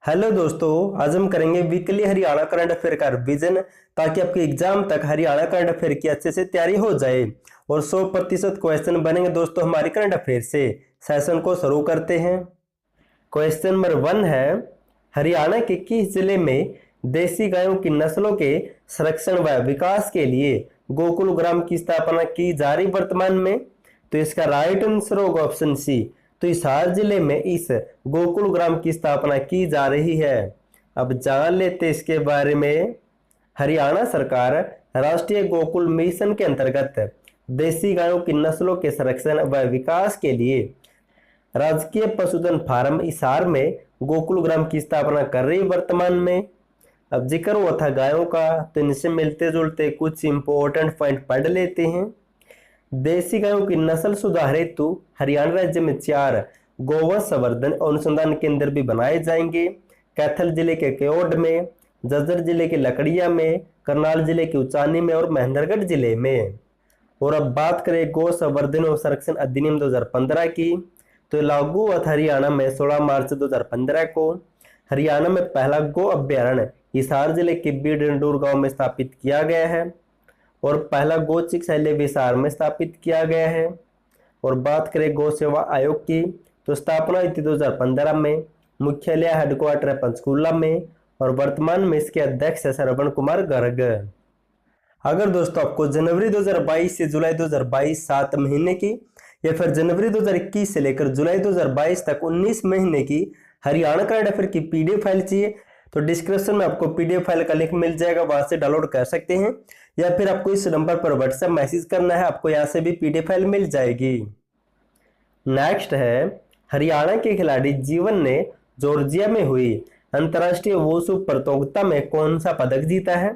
Hello दोस्तों, आज हम करेंगे वीकली हरियाणा करंट अफेयर का रिवीजन ताकि आपके एग्जाम तक हरियाणा करंट अफेयर की अच्छे से तैयारी हो जाए और 100% क्वेश्चन बनेंगे दोस्तों हमारी करंट अफेयर से। सेशन को शुरू करते हैं। क्वेश्चन नंबर 1 है, हरियाणा के किस जिले में देसी गायों की नस्लों के संरक्षण व विकास के लिए गोकुल ग्राम की स्थापना की जा रही वर्तमान में? तो इसका राइट आंसर होगा ऑप्शन सी। तो हिसार जिले में इस गोकुल ग्राम की स्थापना की जा रही है। अब जान लेते इसके बारे में। हरियाणा सरकार राष्ट्रीय गोकुल मिशन के अंतर्गत देसी गायों की नस्लों के संरक्षण व विकास के लिए राजकीय पशुधन फार्म हिसार में गोकुल ग्राम की स्थापना कर रही वर्तमान में। अब जिक्र हुआ था गायों का, तो इनसे मिलते जुलते कुछ इंपॉर्टेंट पॉइंट पढ़ लेते हैं। देसी गायों की नस्ल सुधार हेतु हरियाणा राज्य में 4 गोवंश संवर्धन अनुसंधान केंद्र भी बनाए जाएंगे। कैथल जिले के केओड में, झज्जर जिले के लकड़िया में, करनाल जिले के उचानी में और महेंद्रगढ़ जिले में। और अब बात करें गौ संवर्धन और संरक्षण अधिनियम 2015 की, तो लागू हुआ था हरियाणा में 16 मार्च 2015 को। हरियाणा में पहला गौ अभ्यारण्य हिसार जिले के बीडंडूर गांव में स्थापित किया गया है और पहला गौ चिकित्सालय हिसार में स्थापित किया गया है। और बात करें गौ सेवा आयोग की, तो स्थापना हुई थी 2015 में। मुख्यालय हेडक्वार्टर है पंचकूला में और वर्तमान में इसके अध्यक्ष है श्रवण कुमार गर्ग। अगर दोस्तों आपको जनवरी 2022 से जुलाई 2022 7 महीने की या फिर जनवरी 2021 से लेकर जुलाई 2022 तक 19 महीने की हरियाणा करंट अफेयर की पीडीएफ फाइल चाहिए तो डिस्क्रिप्शन में आपको पीडीएफ फाइल का लिंक मिल जाएगा, वहां से डाउनलोड कर सकते हैं या फिर आपको इस नंबर पर व्हाट्सएप मैसेज करना है, आपको यहां से भी पीडीएफ फाइल मिल जाएगी। नेक्स्ट है, हरियाणा के खिलाड़ी जीवन ने जॉर्जिया में हुई अंतरराष्ट्रीय वुशु प्रतियोगिता में कौन सा पदक जीता है?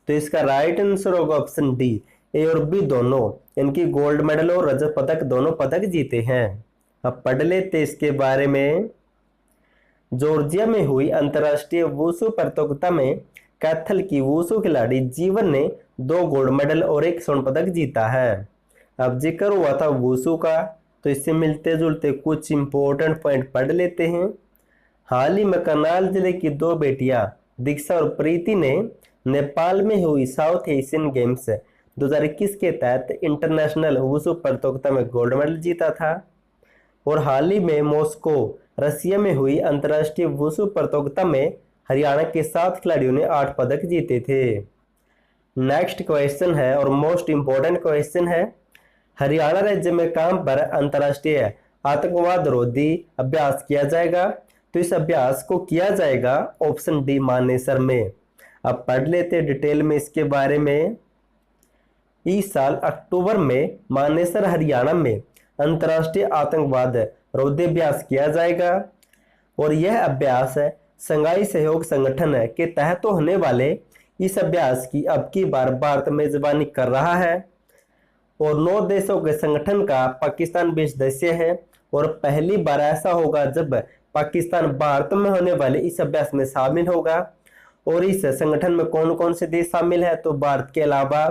तो इसका राइट आंसर होगा ऑप्शन डी, ए और बी दोनों। इनकी गोल्ड मेडल और रजत पदक दोनों पदक जीते हैं। अब पढ़ लेते इसके बारे में। जॉर्जिया में हुई अंतरराष्ट्रीय वुशु प्रतियोगिता में कैथल की वुशु खिलाड़ी जीवन ने 2 गोल्ड मेडल और 1 स्वर्ण पदक जीता है। अब जिक्र हुआ था वुशु का, तो इससे मिलते जुलते कुछ इंपॉर्टेंट पॉइंट पढ़ लेते हैं। हाल ही में करनाल जिले की 2 बेटियां दीक्षा और प्रीति ने नेपाल में हुई साउथ एशियन गेम्स 2021 के तहत इंटरनेशनल वुशु प्रतियोगिता में गोल्ड मेडल जीता था। और हाल ही में मॉस्को रसिया में हुई अंतर्राष्ट्रीय वुशु प्रतियोगिता में हरियाणा के 7 खिलाड़ियों ने 8 पदक जीते थे। नेक्स्ट क्वेश्चन है और मोस्ट इंपोर्टेंट क्वेश्चन है, हरियाणा राज्य में काम पर अंतर्राष्ट्रीय आतंकवाद रोधी अभ्यास किया जाएगा? तो इस अभ्यास को किया जाएगा ऑप्शन डी, मानेसर में। अब पढ़ लेते डिटेल में इसके बारे में। इस साल अक्टूबर में मानेसर हरियाणा में अंतर्राष्ट्रीय आतंकवाद रोधी अभ्यास किया जाएगा और यह अभ्यास संघाई सहयोग संगठन के तहत होने वाले इस अभ्यास की अब की बार भारत मेजबानी कर रहा है और 9 देशों के संगठन का पाकिस्तान भी सदस्य है। और पहली बार ऐसा होगा जब पाकिस्तान भारत में होने वाले इस अभ्यास में शामिल होगा। और इस संगठन में कौन कौन से देश शामिल है? तो भारत के अलावा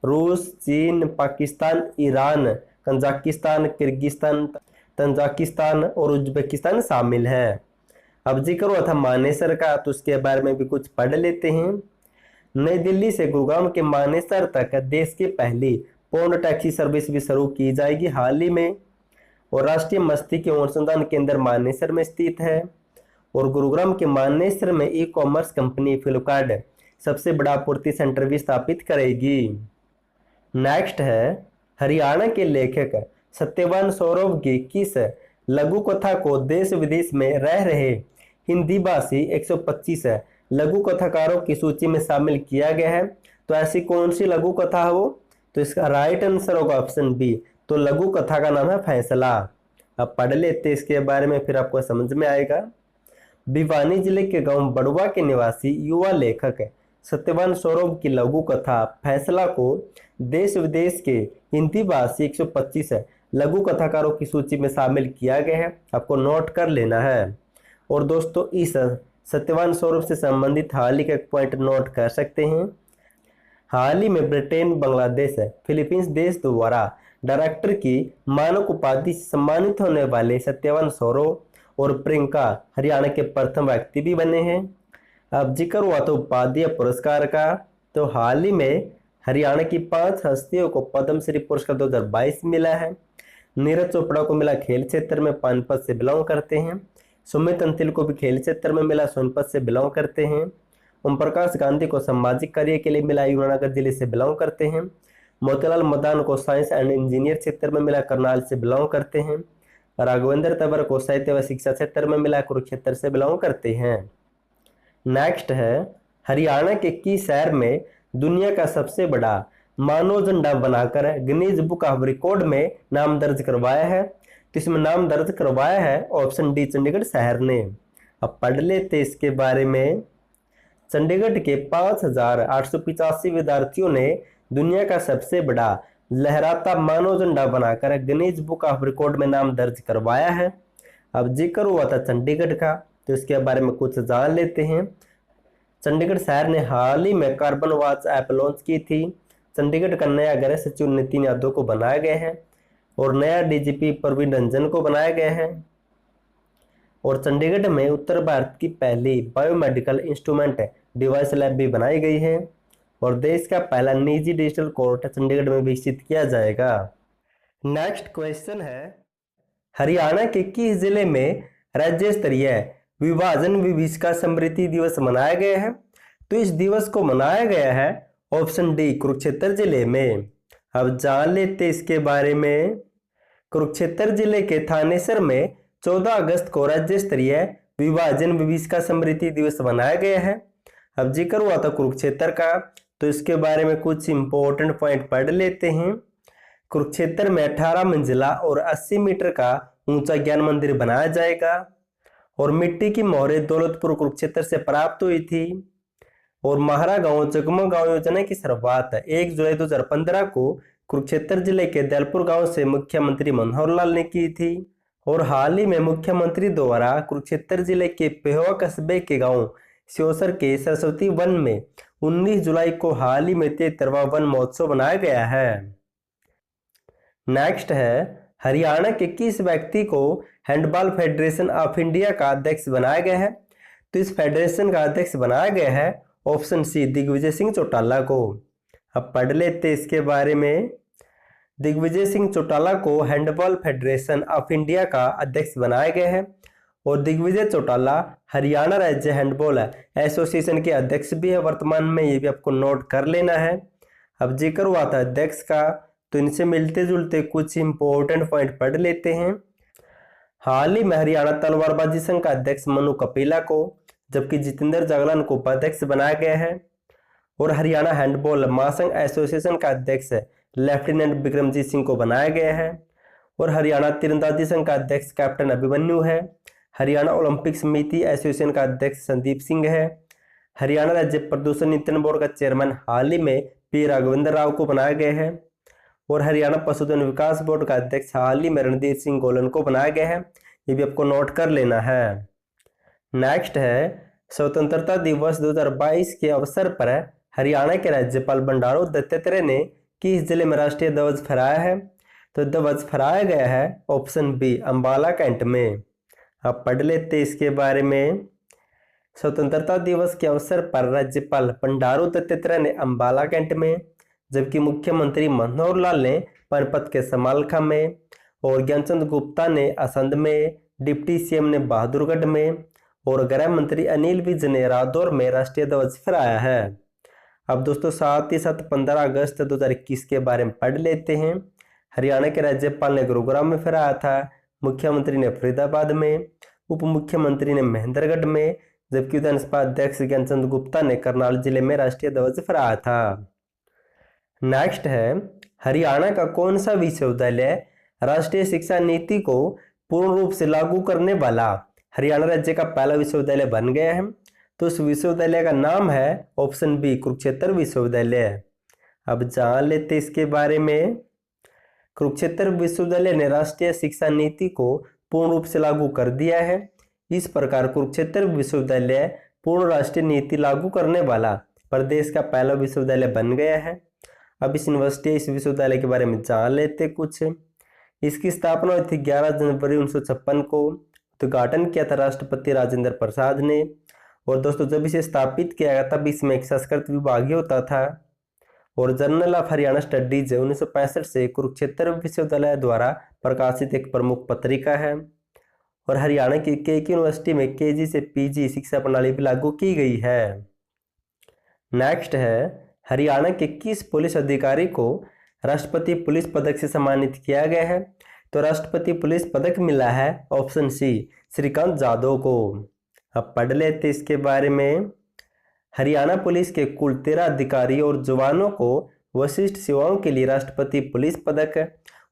रूस, चीन, पाकिस्तान, ईरान, कजाकिस्तान, किर्गिस्तान, तंजाकिस्तान और उज्बेकिस्तान शामिल है। अब जिक्र हुआ था मानेसर का, तो उसके बारे में भी कुछ पढ़ लेते हैं। नई दिल्ली से गुरुग्राम के मानेसर तक देश की पहली पूर्ण टैक्सी सर्विस भी शुरू की जाएगी हाल ही में। और राष्ट्रीय मस्तिष्क अनुसंधान केंद्र मानेसर में स्थित है और गुरुग्राम के मानेसर में ई कॉमर्स कंपनी फ्लिपकार्ट सबसे बड़ा आपूर्ति सेंटर भी स्थापित करेगी। नेक्स्ट है, हरियाणा के लेखक सत्यवान सौरभ की किस लघु कथा को देश विदेश में रह रहे हिंदी भाषी 125 लघु कथाकारों की सूची में शामिल किया गया है? तो ऐसी कौन सी लघु कथा है वो? तो इसका राइट आंसर होगा ऑप्शन बी। तो लघु कथा का नाम है फैसला। अब पढ़ लेते इसके बारे में, फिर आपको समझ में आएगा। भिवानी जिले के गांव बड़वा के निवासी युवा लेखक सत्यवान सौरभ की लघु कथा फैसला को देश विदेश के हिंदी भाषी 125 लघु कथाकारों की सूची में शामिल किया गया है, आपको नोट कर लेना है। और दोस्तों इस सत्यवान सौरभ से संबंधित हाल ही का एक पॉइंट नोट कर सकते हैं। हाल ही में ब्रिटेन, बांग्लादेश, फिलीपींस देश द्वारा डायरेक्टर की मानक उपाधि से सम्मानित होने वाले सत्यवान सौरभ और प्रियंका हरियाणा के प्रथम व्यक्ति भी बने हैं। अब जिक्र हुआ तो उपाध्याय पुरस्कार का, तो हाल ही में हरियाणा की 5 हस्तियों को पद्मश्री पुरस्कार 2022 मिला है। नीरज चोपड़ा को मिला खेल क्षेत्र में, पानीपत से बिलोंग करते हैं। सुमित अंतिल को भी खेल क्षेत्र में मिला, सोनपत से बिलोंग करते हैं। ओम प्रकाश गांधी को सामाजिक कार्य के लिए मिला, यमुनानगर जिले से बिलोंग करते हैं। मोतीलाल मदान को साइंस एंड इंजीनियर क्षेत्र में मिला, करनाल से बिलोंग करते हैं। राघवेंद्र तंवर को साहित्य व शिक्षा क्षेत्र में मिला, कुरुक्षेत्र से बिलोंग करते हैं। नेक्स्ट है, हरियाणा के किस शहर में दुनिया का सबसे बड़ा मानव झंडा बनाकर गिनीज बुक ऑफ रिकॉर्ड में नाम दर्ज करवाया है? तो इसमें नाम दर्ज करवाया है ऑप्शन डी, चंडीगढ़ शहर ने। अब पढ़ लेते इसके बारे में। चंडीगढ़ के 5,885 विद्यार्थियों ने दुनिया का सबसे बड़ा लहराता मानव झंडा बनाकर गिनीज बुक ऑफ रिकॉर्ड में नाम दर्ज करवाया है। अब जिक्र हुआ था चंडीगढ़ का, तो इसके बारे में कुछ जान लेते हैं। चंडीगढ़ शहर ने हाल ही में कार्बन वॉच ऐप लॉन्च की थी। चंडीगढ़ का नया गृह सचिव नितिन यादव को बनाया गया है और नया डीजीपी प्रवीण रंजन को बनाया गया है। और चंडीगढ़ में उत्तर भारत की पहली बायोमेडिकल इंस्ट्रूमेंट डिवाइस लैब भी बनाई गई है और देश का पहला निजी डिजिटल कोर्ट चंडीगढ़ में विकसित किया जाएगा। नेक्स्ट क्वेश्चन है, हरियाणा के किस जिले में राज्य स्तरीय विभाजन विभीषिका स्मृति दिवस मनाया गया है? तो इस दिवस को मनाया गया है ऑप्शन डी, कुरुक्षेत्र जिले में। अब जान लेते इसके बारे में। कुरुक्षेत्र जिले के थानेसर में 14 अगस्त को राज्य स्तरीय विभाजन विभीषिका स्मृति दिवस मनाया गया है। अब जिक्र हुआ था कुरुक्षेत्र का, तो इसके बारे में कुछ इंपॉर्टेंट पॉइंट पढ़ लेते हैं। कुरुक्षेत्र में 18 मंजिला और 80 मीटर का ऊंचा ज्ञान मंदिर बनाया जाएगा और मिट्टी की मोहरें दौलतपुर कुरुक्षेत्र से प्राप्त हुई थी। और महारा गांव जगमग गांव योजना की शुरुआत 1 जुलाई 2015 को कुरुक्षेत्र जिले के दलपुर गांव से मुख्यमंत्री मनोहर लाल ने की थी। और हाल ही में मुख्यमंत्री द्वारा कुरुक्षेत्र जिले के पेहोवा कस्बे के गांव स्योसर के सरस्वती वन में 19 जुलाई को हाल ही में 73वां वन महोत्सव बनाया गया है। नेक्स्ट है, हरियाणा के किस व्यक्ति को हैंडबॉल फेडरेशन ऑफ इंडिया का अध्यक्ष बनाया गया है? तो इस फेडरेशन का अध्यक्ष बनाया गया है ऑप्शन सी, दिग्विजय सिंह चौटाला को। अब पढ़ लेते इसके बारे में। दिग्विजय सिंह चौटाला को हैंडबॉल फेडरेशन ऑफ इंडिया का अध्यक्ष बनाया गया है और दिग्विजय चौटाला हरियाणा राज्य हैंडबॉल एसोसिएशन के अध्यक्ष भी है वर्तमान में, ये भी आपको नोट कर लेना है। अब जिक्र हुआ था अध्यक्ष का, तो इनसे मिलते जुलते कुछ इंपॉर्टेंट पॉइंट पढ़ लेते हैं। हाल ही में हरियाणा तलवारबाजी संघ का अध्यक्ष मनु कपिला को, जबकि जितेंद्र जागलान को उपाध्यक्ष बनाया गया है। और हरियाणा हैंडबॉल महासंघ एसोसिएशन का अध्यक्ष लेफ्टिनेंट विक्रमजीत सिंह को बनाया गया है। और हरियाणा तीरंदाजी संघ का अध्यक्ष कैप्टन अभिमन्यु है। हरियाणा ओलंपिक समिति एसोसिएशन का अध्यक्ष संदीप सिंह है। हरियाणा राज्य प्रदूषण नियंत्रण बोर्ड का चेयरमैन हाल ही में पी राघवेंद्र राव को बनाया गया है। और हरियाणा पशुधन विकास बोर्ड का अध्यक्ष हाल ही में रणधीर सिंह गोलन को बनाया गया है, ये भी आपको नोट कर लेना है। नेक्स्ट है, स्वतंत्रता दिवस 2022 के अवसर पर हरियाणा के राज्यपाल बंडारू दत्तात्रेय ने किस जिले में राष्ट्रीय ध्वज फहराया है? तो ध्वज फहराया गया है ऑप्शन बी, अंबाला कैंट में। अब पढ़ लेते इसके बारे में। स्वतंत्रता दिवस के अवसर पर राज्यपाल बंडारू दत्तात्रेय ने अंबाला कैंट में, जबकि मुख्यमंत्री मनोहर लाल ने पानीपत के समालखा में और ज्ञानचंद गुप्ता ने असंध में, डिप्टी सीएम ने बहादुरगढ़ में और गृह मंत्री अनिल विज ने रादौर में राष्ट्रीय ध्वज फहराया है। अब दोस्तों साथ ही साथ 15 अगस्त 2021 के बारे में पढ़ लेते हैं। हरियाणा के राज्यपाल ने गुरुग्राम में फहराया था, मुख्यमंत्री ने फरीदाबाद में, उप मुख्यमंत्री ने महेंद्रगढ़ में, जबकि विधानसभा अध्यक्ष ज्ञानचंद गुप्ता ने करनाल जिले में राष्ट्रीय ध्वज फहराया था। नेक्स्ट है, हरियाणा का कौन सा विश्वविद्यालय राष्ट्रीय शिक्षा नीति को पूर्ण रूप से लागू करने वाला हरियाणा राज्य का पहला विश्वविद्यालय बन गया है? तो उस विश्वविद्यालय का नाम है ऑप्शन बी, कुरुक्षेत्र विश्वविद्यालय। अब जान लेते इसके बारे में। कुरुक्षेत्र विश्वविद्यालय ने राष्ट्रीय शिक्षा नीति को पूर्ण रूप से लागू कर दिया है। इस प्रकार कुरुक्षेत्र विश्वविद्यालय पूर्ण राष्ट्रीय नीति लागू करने वाला प्रदेश का पहला विश्वविद्यालय बन गया है। अब इस यूनिवर्सिटी, इस विश्वविद्यालय के बारे में जान लेते कुछ। इसकी स्थापना हुई थी 11 जनवरी 1956 को उद्घाटन किया था राष्ट्रपति राजेंद्र प्रसाद ने। और दोस्तों जब इसे स्थापित किया गया तब इसमें एक संस्कृत विभाग होता था। और जर्नल ऑफ हरियाणा स्टडीज 1965 से कुरुक्षेत्र विश्वविद्यालय द्वारा प्रकाशित एक प्रमुख पत्रिका है। और हरियाणा की एक यूनिवर्सिटी में केजी से पीजी शिक्षा प्रणाली भी लागू की गई है। नेक्स्ट है, हरियाणा के किस पुलिस अधिकारी को राष्ट्रपति पुलिस पदक से सम्मानित किया गया है? तो राष्ट्रपति पुलिस पदक मिला है ऑप्शन सी, श्रीकांत जाधव को। अब पढ़ लेते इसके बारे में। हरियाणा पुलिस के कुल 13 अधिकारी और जवानों को विशिष्ट सेवाओं के लिए राष्ट्रपति पुलिस पदक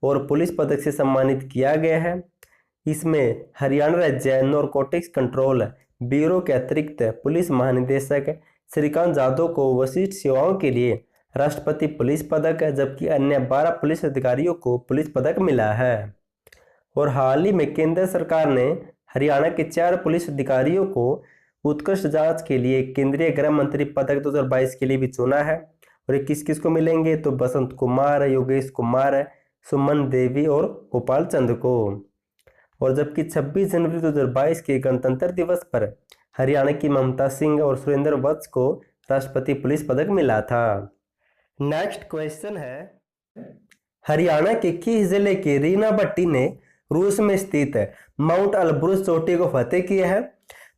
और पुलिस पदक से सम्मानित किया गया है। इसमें हरियाणा राज्य नारकोटिक्स कंट्रोल ब्यूरो के अतिरिक्त पुलिस महानिदेशक श्रीकांत जाधव को विशिष्ट सेवाओं के लिए राष्ट्रपति पुलिस पदक, जबकि अन्य 12 पुलिस अधिकारियों को पुलिस पदक मिला है। और हाल ही में केंद्र सरकार ने हरियाणा के 4 पुलिस अधिकारियों को उत्कृष्ट जांच के लिए केंद्रीय गृह मंत्री पदक 2022 के लिए भी चुना है। और ये किस किस को मिलेंगे? तो बसंत कुमार, योगेश कुमार, सुमन देवी और गोपाल चंद को। और जबकि 26 जनवरी 2022 के गणतंत्र दिवस पर हरियाणा की ममता सिंह और सुरेंद्र वत्स को राष्ट्रपति पुलिस पदक मिला था। नेक्स्ट क्वेश्चन है, हरियाणा के किस जिले के रीना भट्टी ने रूस में स्थित माउंट एल्ब्रुस चोटी को फतेह किया है?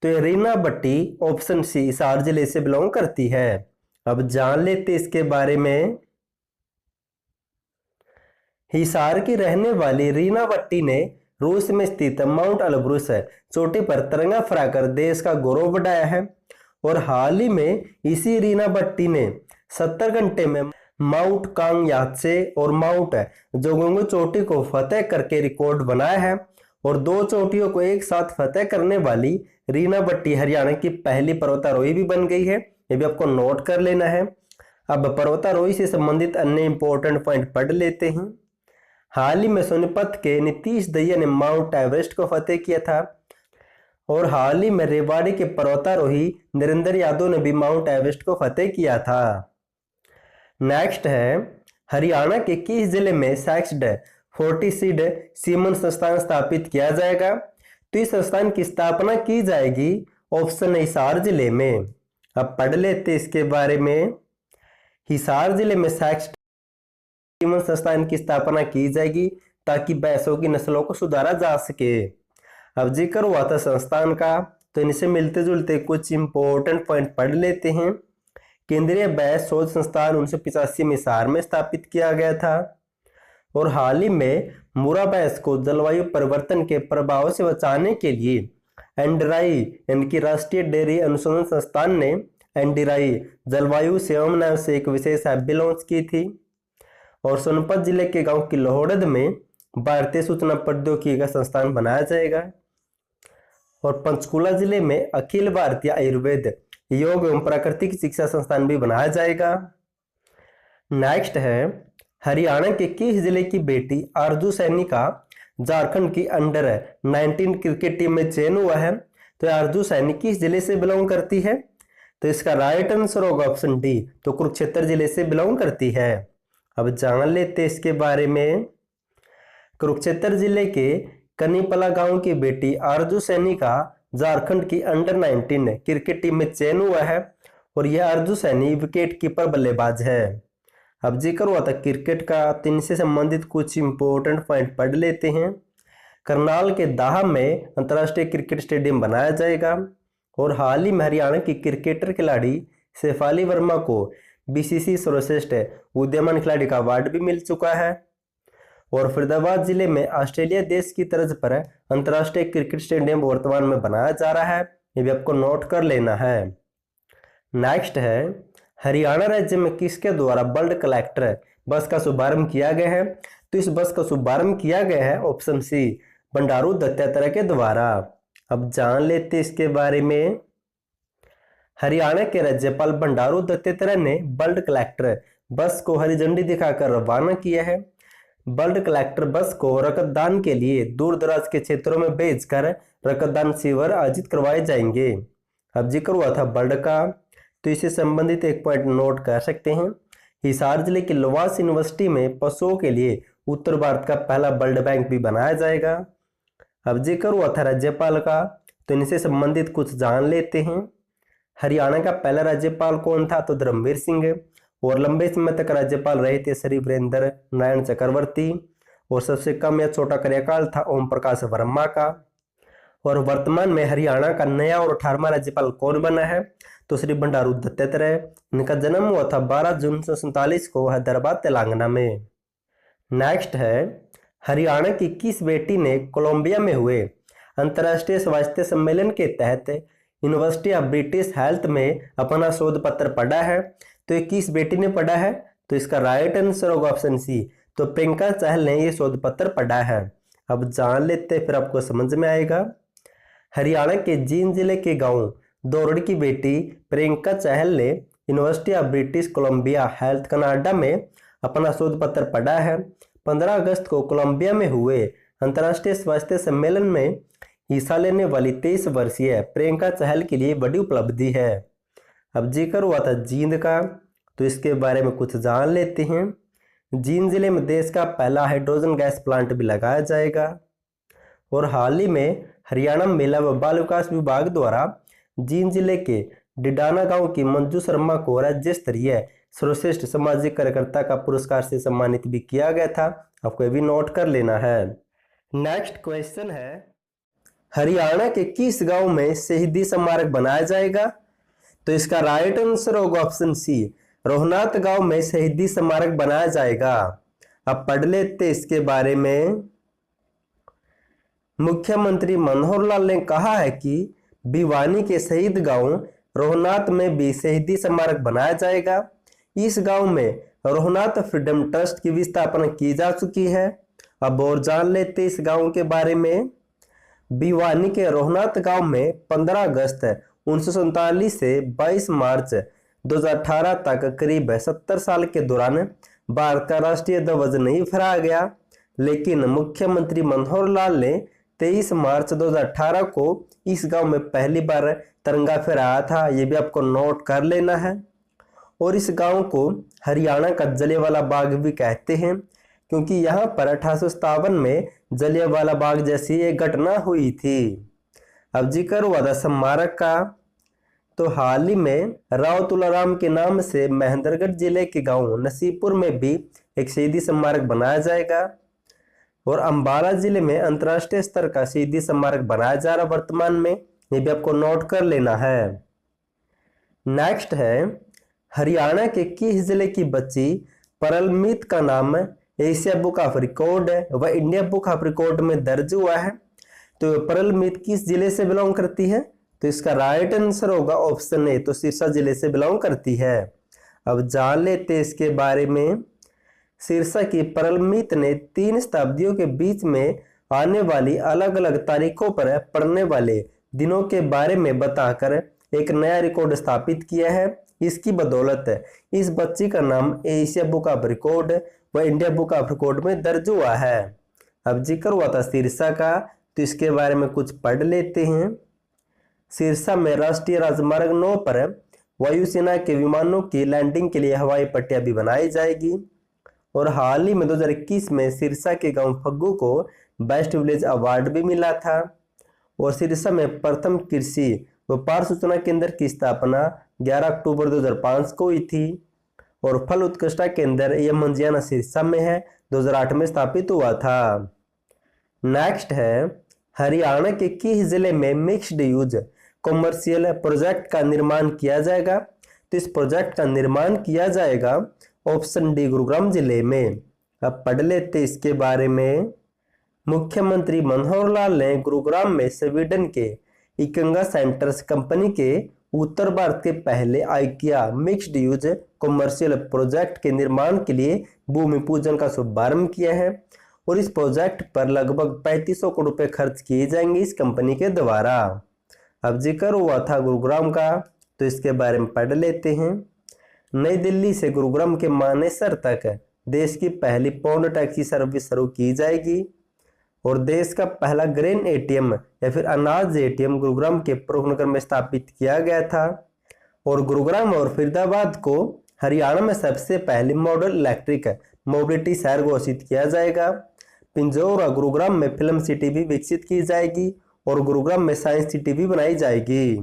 तो ये रीना भट्टी ऑप्शन सी हिसार जिले से बिलोंग करती है। अब जान लेते इसके बारे में। हिसार की रहने वाली रीना भट्टी ने रूस में स्थित माउंट एल्ब्रुस चोटी पर तिरंगा फहराकर देश का गौरव बढ़ाया है। और हाल ही में इसी रीना भट्टी ने 70 घंटे में माउंट कांग यात्से और माउंट जोगोंगो चोटी को फतेह करके रिकॉर्ड बनाया है। और 2 चोटियों को एक साथ फतेह करने वाली रीना भट्टी हरियाणा की पहली पर्वतारोही भी बन गई है। ये भी आपको नोट कर लेना है। अब पर्वतारोही से संबंधित अन्य इंपॉर्टेंट पॉइंट पढ़ लेते हैं। हाल ही में सोनीपत के नीतीश दहिया ने माउंट एवरेस्ट को फतेह किया था। और हाल ही में रेवाड़ी के पर्वतारोही नरेंद्र यादव ने भी माउंट एवरेस्ट को फतेह किया था। नेक्स्ट है, हरियाणा के किस जिले में सैक्सड फोर्टिसिड सीमन संस्थान स्थापित किया जाएगा? तो इस संस्थान की स्थापना की जाएगी ऑप्शन हिसार जिले में। अब पढ़ लेते इसके बारे में। हिसार जिले में सैक्सड सीमन संस्थान की स्थापना की जाएगी ताकि भैंसों की नस्लों को सुधारा जा सके। अब जिक्र हुआ था संस्थान का, तो इनसे मिलते जुलते कुछ इंपॉर्टेंट पॉइंट पढ़ लेते हैं। केंद्रीय भैंस शोध संस्थान 1985 में हिसार में स्थापित किया गया था। और हाल ही में मुर्रा भैंस को जलवायु परिवर्तन के प्रभाव से बचाने के लिए एंडराई यानी कि राष्ट्रीय डेयरी अनुसंधान संस्थान ने एंडराई जलवायु सेवा नाम से एक विशेष ऐप लॉन्च की थी। और सोनीपत जिले के गांव की लोहड़द में भारतीय सूचना प्रौद्योगिकी का संस्थान बनाया जाएगा। और पंचकुला जिले में अखिल भारतीय आयुर्वेद योग एवं प्राकृतिक शिक्षा संस्थान भी बनाया जाएगा। नेक्स्ट है, हरियाणा के किस जिले की बेटी आरजू सैनी का झारखंड की अंडर 19 क्रिकेट टीम में चयन हुआ है? तो आरजू सैनी किस जिले से बिलोंग करती है? तो इसका राइट आंसर होगा ऑप्शन डी, तो कुरुक्षेत्र जिले से बिलोंग करती है। अब जान लेते इसके बारे में। कुरुक्षेत्र जिले के कनीपला गांव की बेटी आरजू सैनी का झारखंड की अंडर 19 क्रिकेट टीम में चयन हुआ है। और यह आरजू सैनी विकेट कीपर बल्लेबाज है। अब जिक्र हुआ था क्रिकेट का, तो इनसे संबंधित कुछ इंपॉर्टेंट पॉइंट पढ़ लेते हैं। करनाल के दाह में अंतर्राष्ट्रीय क्रिकेट स्टेडियम बनाया जाएगा। और हाल ही में हरियाणा की क्रिकेटर खिलाड़ी शेफाली वर्मा को बीसीसी सर्वश्रेष्ठ उदीयमान खिलाड़ी का अवार्ड भी मिल चुका है। और फरीदाबाद जिले में ऑस्ट्रेलिया देश की तर्ज पर अंतर्राष्ट्रीय क्रिकेट स्टेडियम वर्तमान में बनाया जा रहा है। ये भी आपको नोट कर लेना है। नेक्स्ट है, हरियाणा राज्य में किसके द्वारा बल्ड कलेक्टर बस का शुभारंभ किया गया है? तो इस बस का शुभारंभ किया गया है ऑप्शन सी, बंडारू दत्तात्रेय के द्वारा। अब जान लेते इसके बारे में। हरियाणा के राज्यपाल बंडारू दत्तात्रेय ने बल्ड कलेक्टर बस को हरी झंडी दिखाकर रवाना किया है। बल्ड कलेक्टर बस को रक्तदान के लिए दूर दराज के क्षेत्रों में भेजकर रक्तदान शिविर आयोजित करवाए जाएंगे। अब जिक्र हुआ था बल्ड का, तो इससे संबंधित एक पॉइंट नोट कर सकते हैं। हिसार जिले की लोवास यूनिवर्सिटी में पशुओं के लिए उत्तर भारत का पहला ब्लड बैंक भी बनाया जाएगा। अब जिक्र हुआ था राज्यपाल का, तो इनसे संबंधित कुछ जान लेते हैं। हरियाणा का पहला राज्यपाल कौन था? तो धर्मवीर सिंह। और लंबे समय तक राज्यपाल रहे थे श्री वीरेंद्र नारायण चक्रवर्ती। और सबसे कम या छोटा कार्यकाल था ओम प्रकाश वर्मा का। और वर्तमान में हरियाणा का नया और 18वां राज्यपाल कौन बना है? तो श्री बंडारू दत्तात्रेय। इनका जन्म हुआ था 12 जून 1947 को हैदराबाद तेलंगाना में। नेक्स्ट है, हरियाणा की किस बेटी ने कोलंबिया में हुए अंतर्राष्ट्रीय स्वास्थ्य सम्मेलन के तहत यूनिवर्सिटी ऑफ ब्रिटिश हेल्थ में अपना शोध पत्र पढ़ा है? तो ये किस बेटी ने पढ़ा है? तो इसका राइट आंसर होगा ऑप्शन सी, तो प्रियंका चहल ने ये शोध पत्र पढ़ा है। अब जान लेते फिर आपको समझ में आएगा। हरियाणा के जींद जिले के गांव दोरड़ की बेटी प्रियंका चहल ने university of British Columbia health Canada में अपना शोध पत्र पढ़ा है। 15 अगस्त को कोलंबिया में हुए अंतर्राष्ट्रीय स्वास्थ्य सम्मेलन में हिस्सा लेने वाली 23 वर्षीय प्रियंका चहल के लिए बड़ी उपलब्धि है। अब जिक्र हुआ था जींद का, तो इसके बारे में कुछ जान लेते हैं। जींद जिले में देश का पहला हाइड्रोजन गैस प्लांट भी लगाया जाएगा। और हाल ही में हरियाणा महिला व बाल विकास विभाग द्वारा जींद जिले के डिडाना गांव की मंजू शर्मा को राज्य स्तरीय सर्वश्रेष्ठ सामाजिक कार्यकर्ता का पुरस्कार से सम्मानित भी किया गया था। आपको ये भी नोट कर लेना है। नेक्स्ट क्वेश्चन है, हरियाणा के किस गांव में शहीदी स्मारक बनाया जाएगा? तो इसका राइट आंसर होगा ऑप्शन सी, रोहनाथ गांव में शहीदी स्मारक बनाया जाएगा। अब पढ़ लेते इसके बारे में। मुख्यमंत्री मनोहर लाल ने कहा है कि भिवानी के शहीद गांव रोहनाथ में भी शहीदी स्मारक बनाया जाएगा। इस गांव में रोहनाथ फ्रीडम ट्रस्ट की भी स्थापना की जा चुकी है। अब और जान लेते इस गांव के बारे में। भिवानी के रोहनाथ गांव में 15 अगस्त 1947 से 22 मार्च 2018 तक करीब 70 साल के दौरान भारत का राष्ट्रीय ध्वज नहीं फहराया गया, लेकिन मुख्यमंत्री मनोहर लाल ने 23 मार्च 2018 को इस गांव में पहली बार तिरंगा फहराया था। ये भी आपको नोट कर लेना है। और इस गांव को हरियाणा का जलियांवाला बाग भी कहते हैं, क्योंकि यहाँ पर 1857 में जलियांवाला बाग जैसी एक घटना हुई थी। अब जिक्र हुआ था स्मारक का, तो हाल ही में राव तुलाराम के नाम से महेंद्रगढ़ जिले के गांव नसीपुर में भी एक शहीदी स्मारक बनाया जाएगा। और अंबाला जिले में अंतर्राष्ट्रीय स्तर का शहीदी स्मारक बनाया जा रहा वर्तमान में, ये भी आपको नोट कर लेना है। नेक्स्ट है, हरियाणा के किस जिले की बच्ची परलमीत का नाम एशिया बुक ऑफ रिकॉर्ड व इंडिया बुक ऑफ रिकॉर्ड में दर्ज हुआ है? तो परलमीत किस जिले से बिलोंग करती है? तो इसका राइट आंसर होगा ऑप्शन ए, तो सिरसा जिले से बिलोंग करती है। अब जान लेते इसके बारे में। सिरसा की परलमीत ने 3 शताब्दियों के बीच में आने वाली अलग अलग तारीखों पर पड़ने वाले दिनों के बारे में बताकर एक नया रिकॉर्ड स्थापित किया है। इसकी बदौलत इस बच्ची का नाम एशिया बुक ऑफ रिकॉर्ड व इंडिया बुक ऑफ रिकॉर्ड में दर्ज हुआ है। अब जिक्र हुआ था सिरसा का, तो इसके बारे में कुछ पढ़ लेते हैं। सिरसा में राष्ट्रीय राजमार्ग 9 पर वायुसेना के विमानों की लैंडिंग के लिए हवाई पट्टियां भी बनाई जाएगी। और हाल ही में 2021 में सिरसा के गांव फग्गू को बेस्ट विलेज अवार्ड भी मिला था। और सिरसा में प्रथम कृषि व्यापार सूचना केंद्र की स्थापना 11 अक्टूबर 2005 को हुई थी। और फल उत्कृष्टता केंद्र यह मंजियाना सिरसा में है, 2008 में स्थापित हुआ था। नेक्स्ट है, हरियाणा के किस जिले में मिक्स्ड यूज कॉमर्शियल प्रोजेक्ट का निर्माण किया जाएगा? तो इस प्रोजेक्ट का निर्माण किया जाएगा ऑप्शन डी, गुरुग्राम जिले में। अब पढ़ लेते इसके बारे में। मुख्यमंत्री मनोहर लाल ने गुरुग्राम में स्वीडन के इकंगा सेंटर्स कंपनी के उत्तर भारत के पहले IKEA mixed use commercial project के निर्माण के लिए भूमि पूजन का शुभारंभ किया है। और इस प्रोजेक्ट पर लगभग 3500 करोड़ रुपए खर्च किए जाएंगे इस कंपनी के द्वारा। अब जिक्र हुआ था गुरुग्राम का, तो इसके बारे में पढ़ लेते हैं। नई दिल्ली से गुरुग्राम के मानेसर तक देश की पहली पौंड टैक्सी सर्विस शुरू की जाएगी। और देश का पहला ग्रेन एटीएम या फिर अनाज एटीएम गुरुग्राम के प्रमुख नगर में स्थापित किया गया था। और गुरुग्राम और फरीदाबाद को हरियाणा में सबसे पहले मॉडल इलेक्ट्रिक मोबिलिटी शहर घोषित किया जाएगा। पिंजौर गुरुग्राम में फिल्म सिटी भी विकसित की जाएगी और गुरुग्राम में साइंस सिटी भी बनाई जाएगी।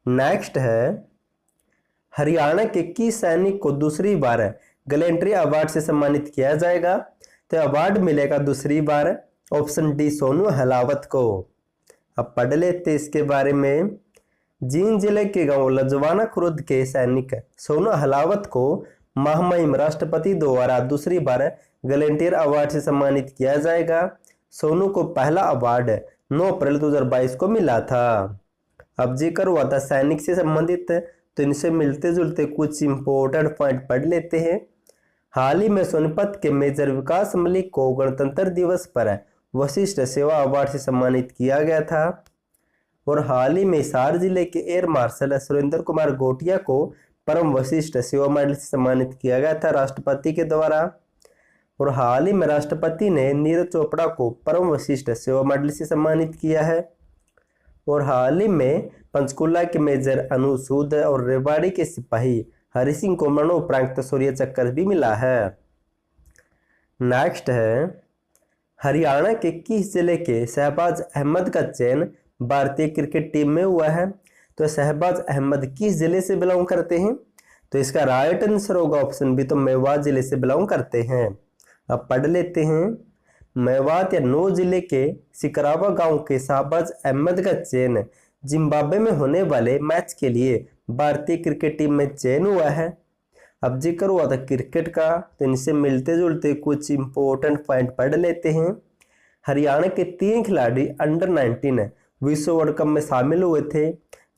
नेक्स्ट है, हरियाणा के किस सैनिक को दूसरी बार गैलेंट्री अवार्ड से सम्मानित किया जाएगा? तो अवार्ड मिलेगा दूसरी बार ऑप्शन डी सोनू अहलावत को। अब पढ़ लेते इसके बारे में। जींद जिले के गांव लजवाना खुर्द के सैनिक सोनू अहलावत को महामहिम राष्ट्रपति द्वारा दूसरी बार गैलेंटियर अवार्ड से सम्मानित किया जाएगा। सोनू को पहला अवार्ड 9 अप्रैल 2022 को मिला था। अब जिक्र हुआ था सैनिक से संबंधित, तो इनसे मिलते जुलते कुछ इंपॉर्टेंट पॉइंट पढ़ लेते हैं। हाल ही में सोनीपत के मेजर विकास मलिक को गणतंत्र दिवस पर वशिष्ठ सेवा अवार्ड से सम्मानित किया गया था। और हाल ही में हिसार जिले के एयर मार्शल सुरेंद्र कुमार गोटिया को परम वशिष्ठ सेवा मेडल से सम्मानित किया गया था राष्ट्रपति के द्वारा। और हाल ही में राष्ट्रपति ने नीरज चोपड़ा को परम वशिष्ठ सेवा मेडल से सम्मानित किया है। और हाल ही में पंचकुला के मेजर अनु सूद और रेवाड़ी के सिपाही हरि सिंह को मरणोपरांत शौर्य चक्र भी मिला है। नेक्स्ट है, हरियाणा के किस जिले के शहबाज अहमद का चयन भारतीय क्रिकेट टीम में हुआ है? तो शहबाज अहमद किस जिले से बिलोंग करते हैं? तो इसका राइट आंसर होगा ऑप्शन बी, तो मेवात जिले से बिलोंग करते हैं। अब पढ़ लेते हैं। मेवात या नौ जिले के सिकरावा गांव के शहबाज अहमद का चयन जिम्बाब्वे में होने वाले मैच के लिए भारतीय क्रिकेट टीम में चयन हुआ है। अब जिक्र हुआ था क्रिकेट का, तो इनसे मिलते जुलते कुछ इंपॉर्टेंट पॉइंट पढ़ लेते हैं। हरियाणा के 3 खिलाड़ी अंडर 19 विश्व वर्ल्ड कप में शामिल हुए थे।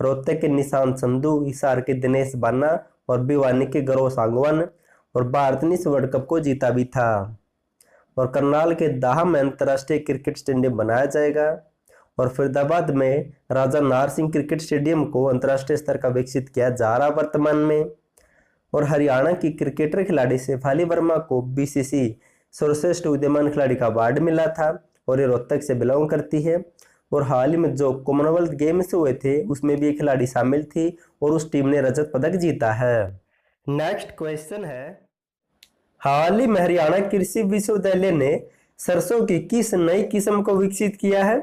रोहतक के निशांत संधू, हिसार के दिनेश बान्ना और भिवानी के गौरव सांगवान। और भारत ने इस वर्ल्ड कप को जीता भी था। और करनाल के दाह में अंतर्राष्ट्रीय क्रिकेट स्टेडियम बनाया जाएगा। और फरीदाबाद में राजा नार सिंह क्रिकेट स्टेडियम को अंतर्राष्ट्रीय स्तर का विकसित किया जा रहा वर्तमान में। और हरियाणा की क्रिकेटर खिलाड़ी शेफाली वर्मा को बीसीसी सर्वश्रेष्ठ उदीयमान खिलाड़ी का अवार्ड मिला था और ये रोहतक से बिलोंग करती है। और हाल ही में जो कॉमनवेल्थ गेम्स हुए थे उसमें भी एक खिलाड़ी शामिल थी और उस टीम ने रजत पदक जीता है। नेक्स्ट क्वेश्चन है, हाल ही में हरियाणा कृषि विश्वविद्यालय ने सरसों की किस नई किस्म को विकसित किया है?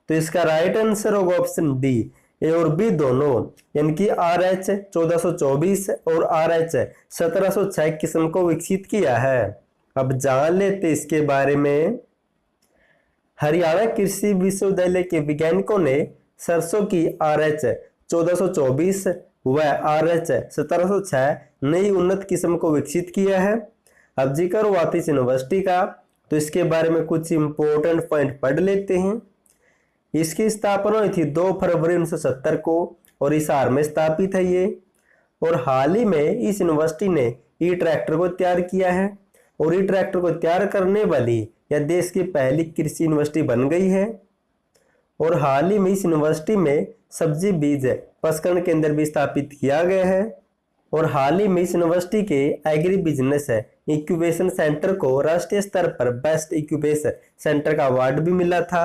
तो इसका राइट आंसर होगा ऑप्शन डी, ए और बी दोनों, यानी कि RH 1424 और RH 1706 किस्म को विकसित किया है। अब जान लेते इसके बारे में। हरियाणा कृषि विश्वविद्यालय के वैज्ञानिकों ने सरसों की RH 1424 व RH 1706 नई उन्नत किस्म को विकसित किया है। अब जिक्र हुआ था इस यूनिवर्सिटी का, तो इसके बारे में कुछ इंपॉर्टेंट पॉइंट पढ़ लेते हैं। इसकी स्थापना हुई थी 2 फरवरी 1970 को और हिसार में स्थापित है ये। और हाल ही में इस यूनिवर्सिटी ने ई ट्रैक्टर को तैयार किया है और ई ट्रैक्टर को तैयार करने वाली यह देश की पहली कृषि यूनिवर्सिटी बन गई है। और हाल ही में इस यूनिवर्सिटी में सब्जी बीज प्रसंस्करण केंद्र भी स्थापित किया गया है। और हाल ही में इस यूनिवर्सिटी के एग्री बिजनेस इंक्यूबेशन सेंटर को राष्ट्रीय स्तर पर बेस्ट इंक्यूबेशन सेंटर का अवार्ड भी मिला था।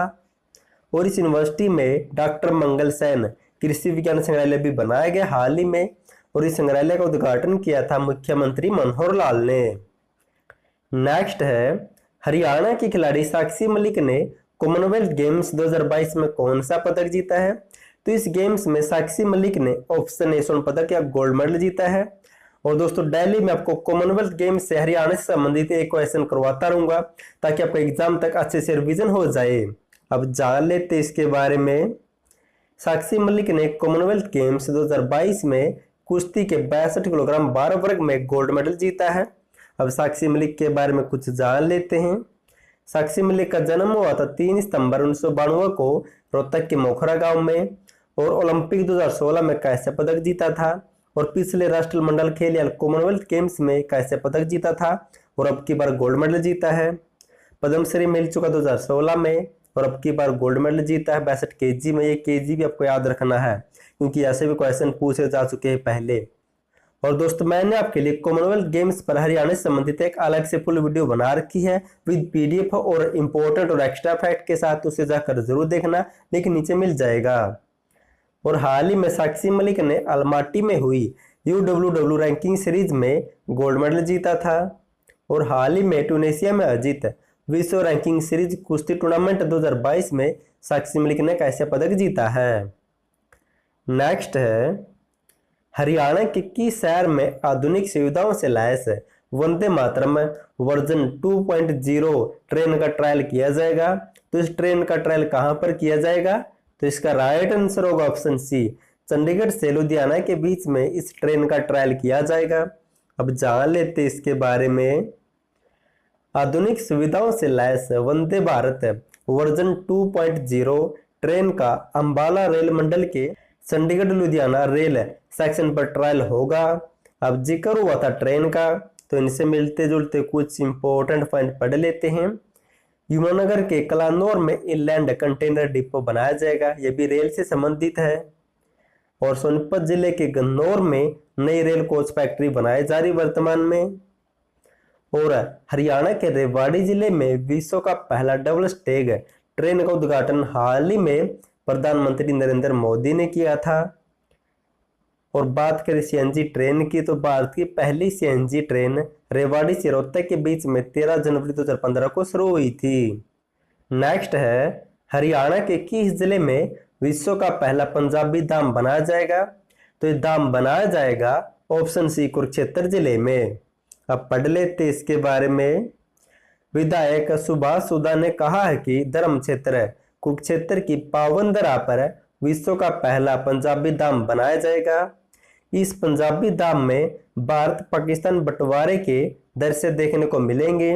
और इस यूनिवर्सिटी में डॉक्टर मंगल सेन कृषि विज्ञान संग्रहालय भी बनाया गया हाल ही में। और इस संग्रहालय का उद्घाटन किया था मुख्यमंत्री मनोहर लाल ने। नेक्स्ट है, हरियाणा की खिलाड़ी साक्षी मलिक ने कॉमनवेल्थ गेम्स 2022 में कौन सा पदक जीता है? तो इस गेम्स में साक्षी मलिक ने ऑप्शन ए स्वर्ण पदक या गोल्ड मेडल जीता है। और दोस्तों डेली में आपको कॉमनवेल्थ गेम्स से हरियाणा से संबंधित एक क्वेश्चन करवाता रहूंगा ताकि आपका एग्जाम तक अच्छे से रिवीजन हो जाए। अब जान लेते इसके बारे में। साक्षी मलिक ने कॉमनवेल्थ गेम्स 2022 में कुश्ती के 62 किलोग्राम 12 वर्ग में गोल्ड मेडल जीता है। अब साक्षी मलिक के बारे में कुछ जान लेते हैं। साक्षी मलिक का जन्म हुआ था 3 सितंबर 1992 को रोहतक के मोखरा गांव में। और ओलंपिक 2016 में कांस्य पदक जीता था। और पिछले राष्ट्रमंडल खेल या कॉमनवेल्थ गेम्स में कांस्य पदक जीता था और अब की बार गोल्ड मेडल जीता है। पद्मश्री मिल चुका 2016 में और अब की बार गोल्ड मेडल जीता है 62 kg में। ये केजी भी आपको याद रखना है क्योंकि ऐसे भी क्वेश्चन पूछे जा चुके हैं पहले। और दोस्तों मैंने आपके लिए कॉमनवेल्थ गेम्स पर हरियाणा से संबंधित एक अलग से फुल वीडियो बना रखी है विद PDF और इंपॉर्टेंट और एक्स्ट्रा फैक्ट के साथ, उसे जाकर जरूर देखना, लिंक नीचे मिल जाएगा। और हाल ही में साक्षी मलिक ने अलमाटी में हुई UWW रैंकिंग सीरीज में गोल्ड मेडल जीता था। और हाल ही में ट्यूनीशिया में आयोजित विश्व रैंकिंग सीरीज कुश्ती टूर्नामेंट 2022 में साक्षी मलिक ने कैसे पदक जीता है। नेक्स्ट है, हरियाणा के किस शहर में आधुनिक सुविधाओं से lace Vande Mataram version 2.0 train का ट्रायल किया जाएगा। तो इस ट्रेन का ट्रायल कहां पर किया जाएगा? तो इसका राइट आंसर होगा ऑप्शन सी, चंडीगढ़ से लुधियाना के बीच में इस ट्रेन का ट्रायल किया जाएगा। अब जान लेते इसके बारे में। आधुनिक सुविधाओं से lace Vande Bharat version 2.0 train का अंबाला रेल मंडल के चंडीगढ़ लुधियाना रेल सेक्शन पर ट्रायल होगा। अब जिक्र हुआ था ट्रेन का, तो इनसे मिलते जुलते कुछ इंपॉर्टेंट पॉइंट पढ़ लेते हैं। यमुनानगर के कलानौर में इनलैंड कंटेनर डिपो बनाया जाएगा, यह भी रेल से संबंधित है। और सोनीपत जिले के गन्नौर में नई रेल कोच फैक्ट्री बनाई जा रही वर्तमान में। और हरियाणा के रेवाड़ी जिले में विश्व का पहला डबल स्टेग ट्रेन का उद्घाटन हाल ही में प्रधानमंत्री नरेंद्र मोदी ने किया था। और बात करें सीएनजी ट्रेन की, तो भारत की पहली सीएनजी ट्रेन रेवाड़ी से रोहतक के बीच में 13 जनवरी 2015 को शुरू हुई थी। नेक्स्ट है, हरियाणा के किस जिले में विश्व का पहला पंजाबी धाम बनाया जाएगा? तो ये धाम बनाया जाएगा ऑप्शन सी, कुरुक्षेत्र जिले में। अब पढ़ लेते इसके बारे में। विधायक सुभाष सुधा ने कहा है कि धर्म क्षेत्र कुरुक्षेत्र की पावन धरा पर विश्व का पहला पंजाबी धाम बनाया जाएगा। इस पंजाबी धाम में भारत पाकिस्तान बंटवारे के दृश्य देखने को मिलेंगे।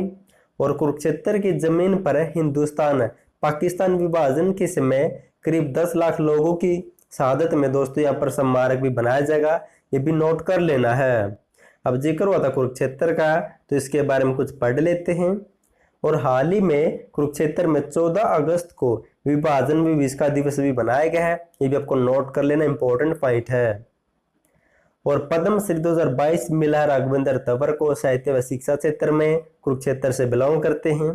और कुरुक्षेत्र की जमीन पर हिंदुस्तान पाकिस्तान विभाजन के समय करीब 10 लाख लोगों की शहादत में दोस्तों यहाँ पर स्मारक भी बनाया जाएगा, ये भी नोट कर लेना है। अब जिक्र हुआ था कुरुक्षेत्र का, तो इसके बारे में कुछ पढ़ लेते हैं। और हाल ही में कुरुक्षेत्र में 14 अगस्त को विभाजन विभीषिका दिवस भी बनाया गया है, ये भी आपको नोट कर लेना, इंपॉर्टेंट पॉइंट है। और पद्मश्री 2022 मिला राघवेंद्र तंवर को साहित्य व शिक्षा क्षेत्र में, कुरुक्षेत्र से बिलोंग करते हैं।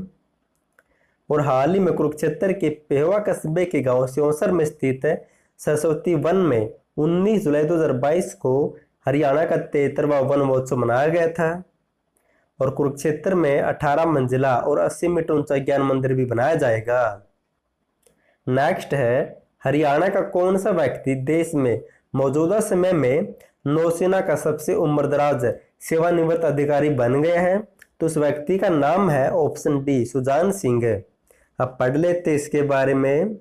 और हाल ही में कुरुक्षेत्र के पेहवा कस्बे के गांव सियोंसर में स्थित सरस्वती वन में 19 जुलाई 2022 को हरियाणा का 73वां वन महोत्सव मनाया गया था। और कुरुक्षेत्र में 18 मंजिला और 80 मीटर ऊंचा ज्ञान मंदिर भी बनाया जाएगा। नेक्स्ट है, हरियाणा का कौन सा व्यक्ति देश में मौजूदा समय में नौसेना का सबसे उम्रदराज सेवानिवृत्त अधिकारी बन गया है? तो उस व्यक्ति का नाम है ऑप्शन डी, सुजान सिंह। अब पढ़ लेते इसके बारे में।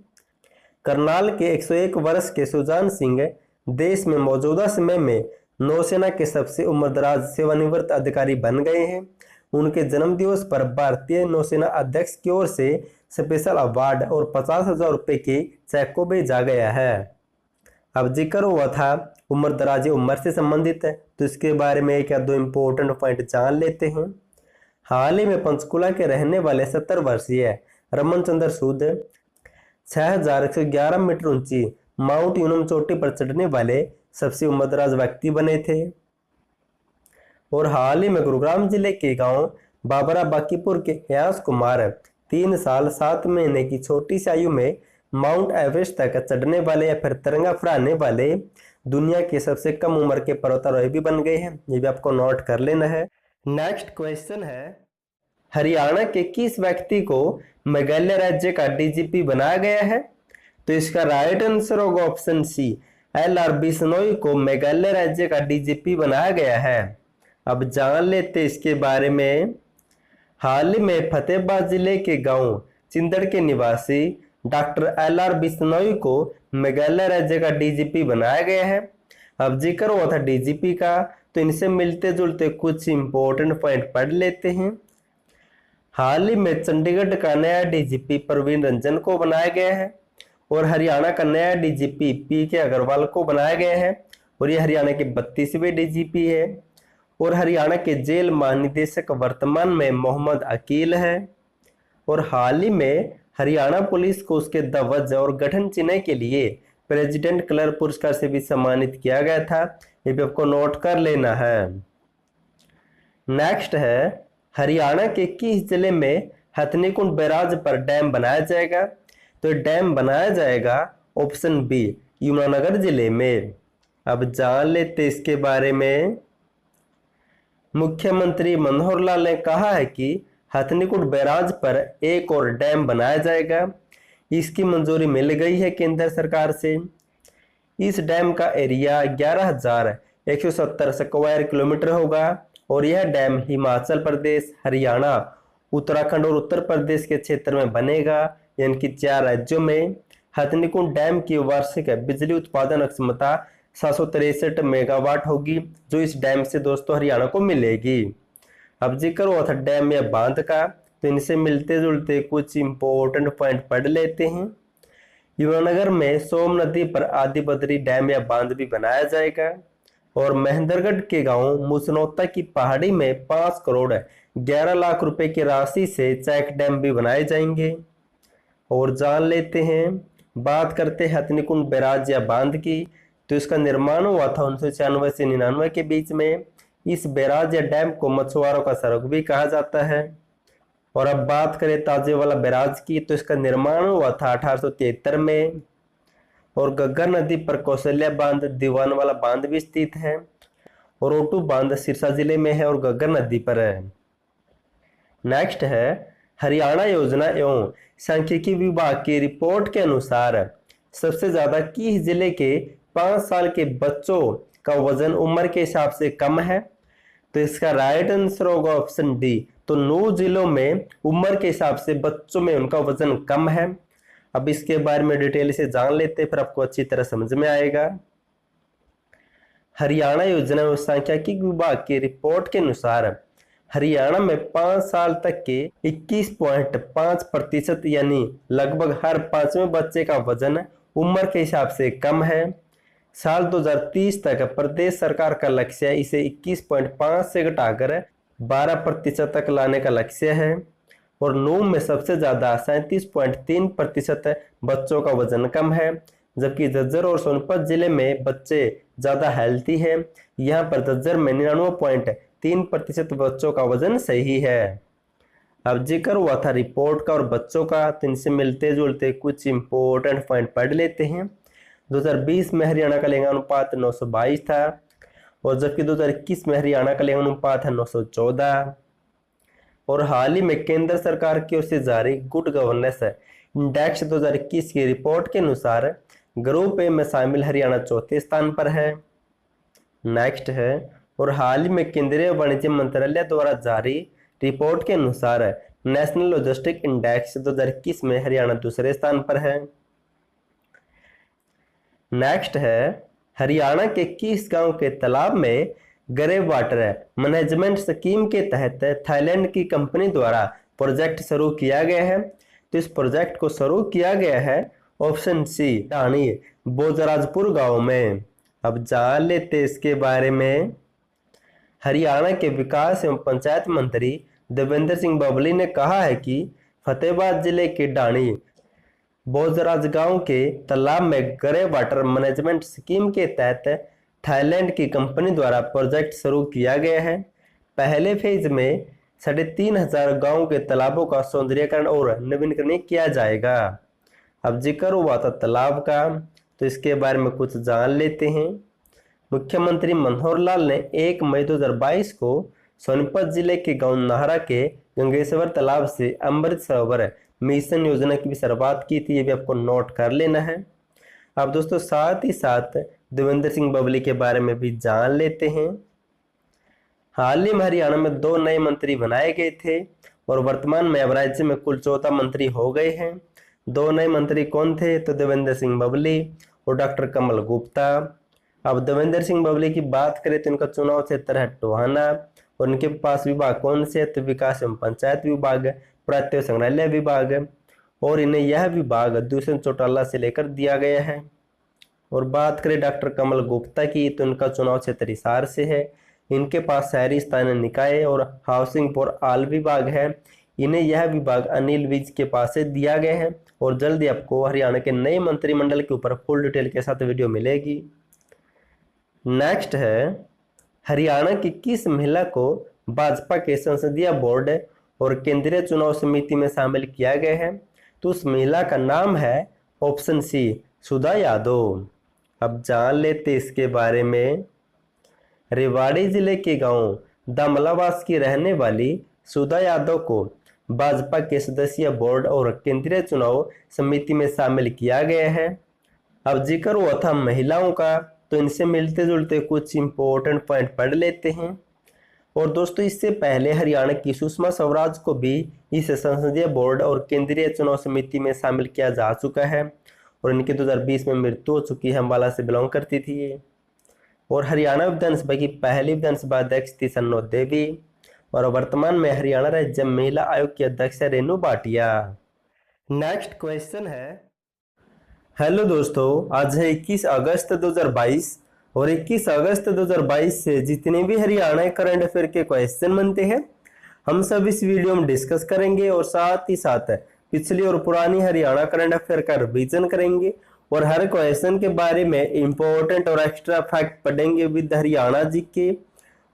करनाल के 101 वर्ष के सुजान सिंह देश में मौजूदा समय में नौसेना के सबसे उम्रदराज सेवानिवृत्त अधिकारी बन गए हैं। उनके जन्मदिवस पर भारतीय नौसेना अध्यक्ष की ओर से स्पेशल अवार्ड और 50,000 रुपये की चेक को भेजा गया है। अब जिक्र हुआ था उम्रदराज उम्र से संबंधित है, तो इसके बारे में एक या दो इंपॉर्टेंट पॉइंट जान लेते हैं। हाल ही में पंचकुला के रहने वाले 70 वर्षीय रमन चंद्र सूद 6111 मीटर ऊंची माउंट यूनम चोटी पर चढ़ने वाले सबसे उम्रदराज व्यक्ति बने थे। और हाल ही में गुरुग्राम जिले के गांव बाबरा बाकीपुर के यास कुमार 3 साल 7 महीने की छोटी सी आयु में माउंट एवरेस्ट तक चढ़ने वाले या फिर तिरंगा फहराने वाले दुनिया के सबसे कम उम्र के पर्वतारोही भी बन गए हैं, ये भी आपको नोट कर लेना है। नेक्स्ट क्वेश्चन है, हरियाणा के किस व्यक्ति को मेघालय राज्य का डीजीपी बनाया गया है? तो इसका राइट आंसर होगा ऑप्शन सी, LR बिश्नोई को मेघालय राज्य का डीजीपी बनाया गया है। अब जान लेते इसके बारे में। हाल ही में फतेहाबाद जिले के गांव चिंदड़ के निवासी डॉक्टर LR बिश्नोई को मेघालय राज्य का डीजीपी बनाया गया है। अब जिक्र हुआ था डीजीपी का, तो इनसे मिलते जुलते कुछ इंपॉर्टेंट पॉइंट पढ़ लेते हैं। हाल ही में चंडीगढ़ का नया डीजीपी प्रवीण रंजन को बनाया गया है। और हरियाणा का नया डीजीपी PK अग्रवाल को बनाया गया है, और ये हरियाणा के 32वें डीजीपी है। और हरियाणा के जेल महानिदेशक वर्तमान में मोहम्मद अकील है। और हाल ही में हरियाणा पुलिस को उसके ध्वज और गठन चिन्ह के लिए प्रेसिडेंट कलर पुरस्कार से भी सम्मानित किया गया था, ये भी आपको नोट कर लेना है। नेक्स्ट है, हरियाणा के किस जिले में हथनीकुंड बैराज पर डैम बनाया जाएगा? तो डैम बनाया जाएगा ऑप्शन बी, यमुनानगर जिले में। अब जान लेते इसके बारे में। मुख्यमंत्री मनोहर लाल ने कहा है कि हथनीकुंड बैराज पर एक और डैम बनाया जाएगा। इसकी मंजूरी मिल गई है केंद्र सरकार से। इस डैम का एरिया 11,170 स्क्वायर किलोमीटर होगा और यह डैम हिमाचल प्रदेश, हरियाणा, उत्तराखंड और उत्तर प्रदेश के क्षेत्र में बनेगा, यानी कि 4 राज्यों में। हथनीकुंड डैम की वार्षिक बिजली उत्पादन क्षमता 763 मेगावाट होगी, जो इस डैम से दोस्तों हरियाणा को मिलेगी। अब जिक्र हुआ था डैम या बांध का, तो इनसे मिलते जुलते कुछ इंपॉर्टेंट पॉइंट पढ़ लेते हैं। युवानगर में सोम नदी पर आदि बद्री डैम या बांध भी बनाया जाएगा और महेंद्रगढ़ के गांव मुसनौता की पहाड़ी में 5 करोड़ 11 लाख रुपए की राशि से चेक डैम भी बनाए जाएंगे। और जान लेते हैं, बात करते हैं हथनीकुंड बैराज या बांध की, तो इसका निर्माण हुआ था 1996 से 99 के बीच में। इस बैराज या डैम को मछुआरों का स्वर्ग भी कहा जाता है। और अब बात करें ताजेवाला बैराज की, तो इसका निर्माण हुआ था 1873 में। और घग्गर नदी पर कौशल्या बांध, दीवानवाला बांध भी स्थित है और ओटू बांध सिरसा जिले में है और घग्गर नदी पर है। नेक्स्ट है हरियाणा योजना एवं सांख्यिकी विभाग की रिपोर्ट के अनुसार सबसे ज्यादा किस जिले के 5 साल के बच्चों का वजन उम्र के हिसाब से कम है? तो इसका राइट आंसर होगा ऑप्शन डी। तो 9 जिलों में उम्र के हिसाब से बच्चों में उनका वजन कम है। अब इसके बारे में डिटेल से जान लेते हैं, फिर आपको अच्छी तरह समझ में आएगा। हरियाणा योजना एवं सांख्यिकी विभाग की रिपोर्ट के अनुसार हरियाणा में 5 साल तक के 21.5% यानी लगभग हर 5वें बच्चे का वजन उम्र के हिसाब से कम है। साल 2030 तक प्रदेश सरकार का लक्ष्य है इसे 21.5 से घटाकर 12% तक लाने का लक्ष्य है। और नूह में सबसे ज्यादा 37.3% बच्चों का वजन कम है, जबकि झज्जर और सोनीपत जिले में बच्चे ज्यादा हेल्थी है। यहाँ पर झज्जर में 99.3% बच्चों का वजन सही है। अब जिक्र हुआ था रिपोर्ट का और बच्चों का, तो इनसे मिलते जुलते कुछ इंपॉर्टेंट पॉइंट पढ़ लेते हैं। 2020 में हरियाणा का लिंगानुपात 922 था और जबकि 2021 में हरियाणा का लिंगानुपात है 914। और हाल ही में केंद्र सरकार की ओर से जारी गुड गवर्नेंस इंडेक्स 2021 की रिपोर्ट के अनुसार ग्रुप ए में शामिल हरियाणा 4थे स्थान पर है। नेक्स्ट है, और हाल ही में केंद्रीय वाणिज्य मंत्रालय द्वारा जारी रिपोर्ट के अनुसार नेशनल लॉजिस्टिक इंडेक्स 2021 में हरियाणा 2रे स्थान पर है। नेक्स्ट है, हरियाणा के किस गांव के तालाब में ग्रे वाटर मैनेजमेंट स्कीम के तहत थाईलैंड की कंपनी द्वारा प्रोजेक्ट शुरू किया गया है? तो इस प्रोजेक्ट को शुरू किया गया है ऑप्शन सी ढाणी बोजराजपुर गांव में। अब जान लेते इसके बारे में। हरियाणा के विकास एवं पंचायत मंत्री देवेंद्र सिंह बबली ने कहा है कि फतेहाबाद जिले के ढाणी बोजराज गांव के तालाब में ग्रे वाटर मैनेजमेंट स्कीम के तहत थाईलैंड की कंपनी द्वारा प्रोजेक्ट शुरू किया गया है। पहले फेज में 3,500 गांव के तालाबों का सौंदर्यीकरण और नवीनीकरण किया जाएगा। अब जिक्र हुआ था तालाब का, तो इसके बारे में कुछ जान लेते हैं। मुख्यमंत्री मनोहर लाल ने 1 मई 2022 को सोनीपत जिले के गांव नाहरा के गंगेश्वर तालाब से अमृत सरोवर मिशन योजना की भी शुरुआत की थी, ये भी आपको नोट कर लेना है। अब दोस्तों साथ ही साथ देवेंद्र सिंह बबली के बारे में भी जान लेते हैं। हाल ही में हरियाणा में 2 नए मंत्री बनाए गए थे और वर्तमान में अब राज्य में कुल 14 मंत्री हो गए हैं। 2 नए मंत्री कौन थे? तो देवेंद्र सिंह बबली और डॉक्टर कमल गुप्ता। अब देवेंद्र सिंह बबली की बात करें तो इनका चुनाव क्षेत्र है टोहाना और इनके पास विभाग कौन से? तो विकास एवं पंचायत विभाग, पुरातत्व संग्रहालय विभाग, और इन्हें यह विभाग दूसरे चौटाला से लेकर दिया गया है। और बात करें डॉक्टर कमल गुप्ता की, तो इनका चुनाव क्षेत्र हिसार से है। इनके पास शहरी स्थानीय निकाय और हाउसिंग फॉर ऑल विभाग है। इन्हें यह विभाग अनिल विज के पास से दिया गया है और जल्दी आपको हरियाणा के नए मंत्रिमंडल के ऊपर फुल डिटेल के साथ वीडियो मिलेगी। नेक्स्ट है, हरियाणा की किस महिला को भाजपा के संसदीय बोर्ड और केंद्रीय चुनाव समिति में शामिल किया गया है? तो उस महिला का नाम है ऑप्शन सी सुधा यादव। अब जान लेते इसके बारे में। रेवाड़ी जिले के गांव दामलावास की रहने वाली सुधा यादव को भाजपा के सदस्य बोर्ड और केंद्रीय चुनाव समिति में शामिल किया गया है। अब जिक्र हुआ था महिलाओं का, तो इनसे मिलते जुलते कुछ इंपॉर्टेंट पॉइंट पढ़ लेते हैं। और दोस्तों, इससे पहले हरियाणा की सुषमा स्वराज को भी इस संसदीय बोर्ड और केंद्रीय चुनाव समिति में शामिल किया जा चुका है और इनकी 2020 में मृत्यु हो चुकी है। अम्बाला से बिलोंग करती थी ये। और हरियाणा विधानसभा की पहली विधानसभा अध्यक्ष थी सन्नो देवी और वर्तमान में हरियाणा राज्य महिला आयोग की अध्यक्ष है रेनू भाटिया। नेक्स्ट क्वेश्चन है, हेलो दोस्तों, आज है 21 अगस्त 2022 और 21 अगस्त 2022 से जितने भी हरियाणा करंट अफेयर के क्वेश्चन बनते हैं हम सब इस वीडियो में डिस्कस करेंगे और साथ ही साथ पिछली और पुरानी हरियाणा करंट अफेयर का रिवीजन करेंगे और हर क्वेश्चन के बारे में इंपॉर्टेंट और एक्स्ट्रा फैक्ट पढ़ेंगे विद हरियाणा जीके।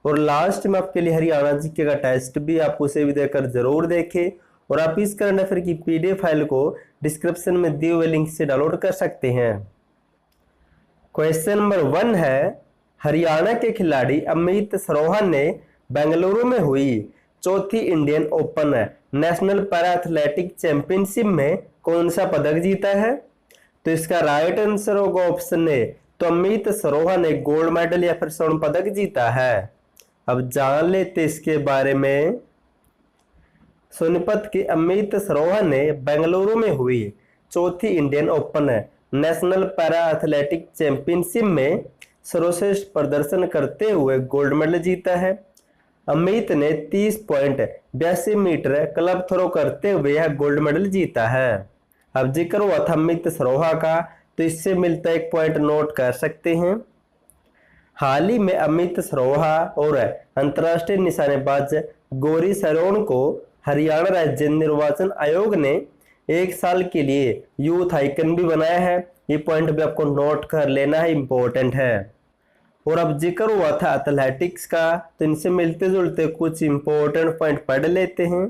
और लास्ट में आपके लिए हरियाणा जीके का टेस्ट भी, आप उसे भी देकर जरूर देखें। और आप इस करंट अफेयर की पीडीएफ फाइल को डिस्क्रिप्शन में दिए हुए लिंक से डाउनलोड कर सकते हैं। क्वेश्चन नंबर 1 है, हरियाणा के खिलाड़ी अमित सरोहा ने बेंगलुरु में हुई चौथी Indian open national para athletic championship में कौन सा पदक जीता है? तो इसका राइट आंसर होगा ऑप्शन ए, तो अमित सरोहा ने गोल्ड मेडल या फिर स्वर्ण पदक जीता है। अब जान लेते इसके बारे में। सोनीपत के अमित सरोहा ने बेंगलुरु में हुई चौथी Indian open national para athletic championship में सर्वश्रेष्ठ प्रदर्शन करते हुए गोल्ड मेडल जीता है। अमित ने 30.82 मीटर क्लब थ्रो करते हुए यह गोल्ड मेडल जीता है। अब जिक्र हुआ था अमित सरोहा का, तो इससे मिलता एक पॉइंट नोट कर सकते हैं। हाल ही में अमित सरोहा और अंतर्राष्ट्रीय निशानेबाज गौरी सरोन को हरियाणा राज्य निर्वाचन आयोग ने 1 साल के लिए यूथ आइकन भी बनाया है। ये पॉइंट भी आपको नोट कर लेना है, इंपॉर्टेंट है। और अब जिक्र हुआ था एथलेटिक्स का, तो इनसे मिलते जुलते कुछ इंपॉर्टेंट पॉइंट पढ़ लेते हैं।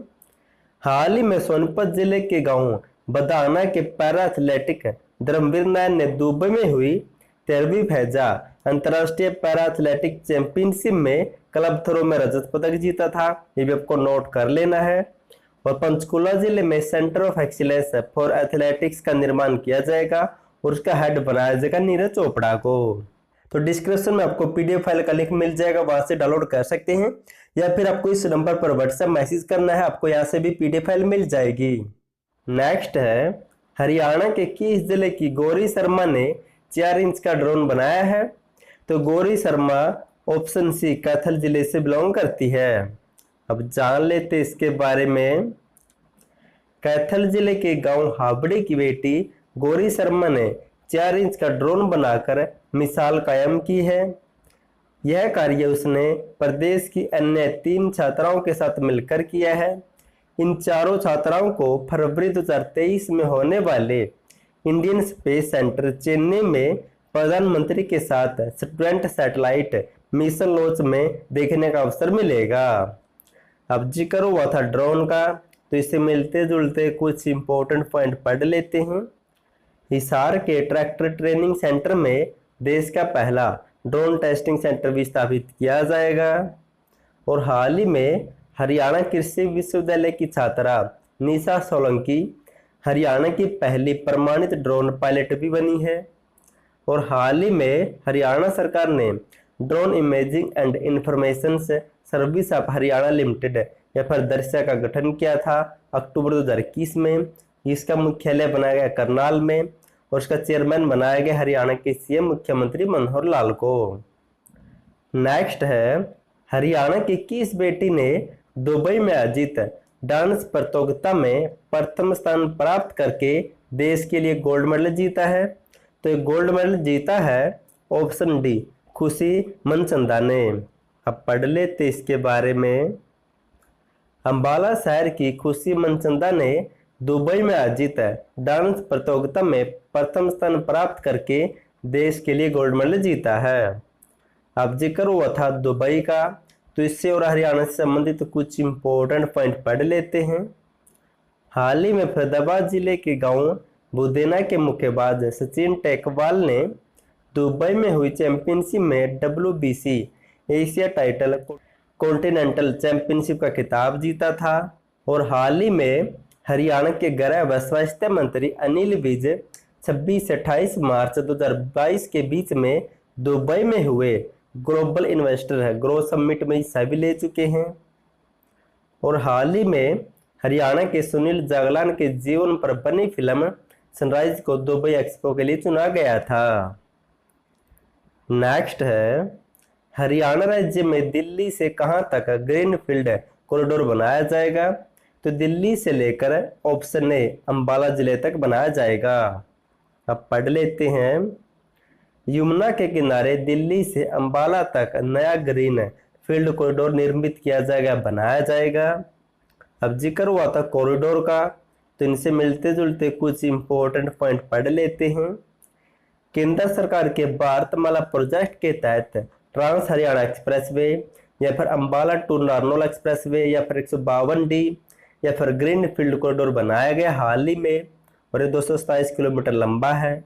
हाल ही में सोनीपत जिले के गांव बदाना के पैरा एथलेटिक धर्मवीर नायन ने दुबई में हुई 13वीं फैजा अंतर्राष्ट्रीय पैरा एथलेटिक चैंपियनशिप में क्लब थ्रो में रजत पदक जीता था। ये भी आपको नोट कर लेना है। और पंचकुला जिले में centre of excellence for athletics का निर्माण किया जाएगा और उसका हेड बनाया जाएगा नीरज चोपड़ा को। तो डिस्क्रिप्शन में आपको पीडीएफ फाइल का लिंक मिल जाएगा, वहां से डाउनलोड कर सकते हैं या फिर आपको इस नंबर पर व्हाट्सएप मैसेज करना है, आपको यहाँ से भी पीडीएफ फाइल मिल जाएगी। नेक्स्ट है, हरियाणा के किस जिले की गौरी शर्मा ने 4 इंच का ड्रोन बनाया है? तो गौरी शर्मा ऑप्शन सी कैथल जिले से बिलोंग करती है। अब जान लेते इसके बारे में। कैथल जिले के गांव हाबड़ी की बेटी गौरी शर्मा ने 4 इंच का ड्रोन बनाकर मिसाल कायम की है। यह कार्य उसने प्रदेश की अन्य 3 छात्राओं के साथ मिलकर किया है। इन चारों छात्राओं को फरवरी 2023 में होने वाले इंडियन स्पेस सेंटर चेन्नई में प्रधानमंत्री के साथ स्टूडेंट सैटेलाइट मिशन लॉन्च में देखने का अवसर मिलेगा। अब जिक्र हुआ था ड्रोन का, तो इससे मिलते जुलते कुछ इंपॉर्टेंट पॉइंट पढ़ लेते हैं। हिसार के ट्रैक्टर ट्रेनिंग सेंटर में देश का पहला ड्रोन टेस्टिंग सेंटर भी स्थापित किया जाएगा। और हाल ही में हरियाणा कृषि विश्वविद्यालय की छात्रा निशा सोलंकी हरियाणा की पहली प्रमाणित ड्रोन पायलट भी बनी है। और हाल ही में हरियाणा सरकार ने drone imaging and information service of Haryana limited या फिर दर्शा का गठन किया था अक्टूबर 2021 में। इसका मुख्यालय बनाया गया करनाल में और उसका चेयरमैन बनाया गया हरियाणा के सीएम मुख्यमंत्री मनोहर लाल को। नेक्स्ट है, हरियाणा की किस बेटी ने दुबई में आयोजित डांस प्रतियोगिता में प्रथम स्थान प्राप्त करके देश के लिए गोल्ड मेडल जीता है? तो ये गोल्ड मेडल जीता है ऑप्शन डी, खुशी मनचंदा ने। अब पढ़ लेते इसके बारे में। अंबाला शहर की खुशी मनचंदा ने दुबई में आयोजित डांस प्रतियोगिता में प्रथम स्थान प्राप्त करके देश के लिए गोल्ड मेडल जीता है। अब जिक्र हुआ था दुबई का, तो इससे और हरियाणा से संबंधित कुछ इंपॉर्टेंट पॉइंट पढ़ लेते हैं। हाल ही में फरीदाबाद जिले के गांव बुदेना के मुक्केबाज सचिन टेकवाल ने दुबई में हुई चैंपियनशिप में WBC Asia title continental championship का खिताब जीता था। और हाल ही में हरियाणा के गृह व स्वास्थ्य मंत्री अनिल विज 26 से 28 मार्च 2022 के बीच में दुबई में हुए ग्लोबल इन्वेस्टर ग्रोथ समिट में हिस्सा भी ले चुके हैं। और हाल ही में हरियाणा के सुनील जागलान के जीवन पर बनी फिल्म सनराइज को दुबई एक्सपो के लिए चुना गया था। नेक्स्ट है, हरियाणा राज्य में दिल्ली से कहां तक ग्रीनफील्ड कॉरिडोर बनाया जाएगा? तो दिल्ली से लेकर ऑप्शन ए अंबाला जिले तक बनाया जाएगा। अब पढ़ लेते हैं। यमुना के किनारे दिल्ली से अंबाला तक नया ग्रीन फील्ड कॉरिडोर निर्मित किया जाएगा, बनाया जाएगा। अब जिक्र हुआ था कॉरिडोर का, तो इनसे मिलते जुलते कुछ इंपॉर्टेंट पॉइंट पढ़ लेते हैं। केंद्र सरकार के भारतमाला प्रोजेक्ट के तहत ट्रांस हरियाणा एक्सप्रेसवे या फिर अंबाला टू नारनौल एक्सप्रेसवे या फिर 152D या फिर ग्रीन फील्ड कॉरिडोर बनाया गया हाल ही में, और ये 227 किलोमीटर लंबा है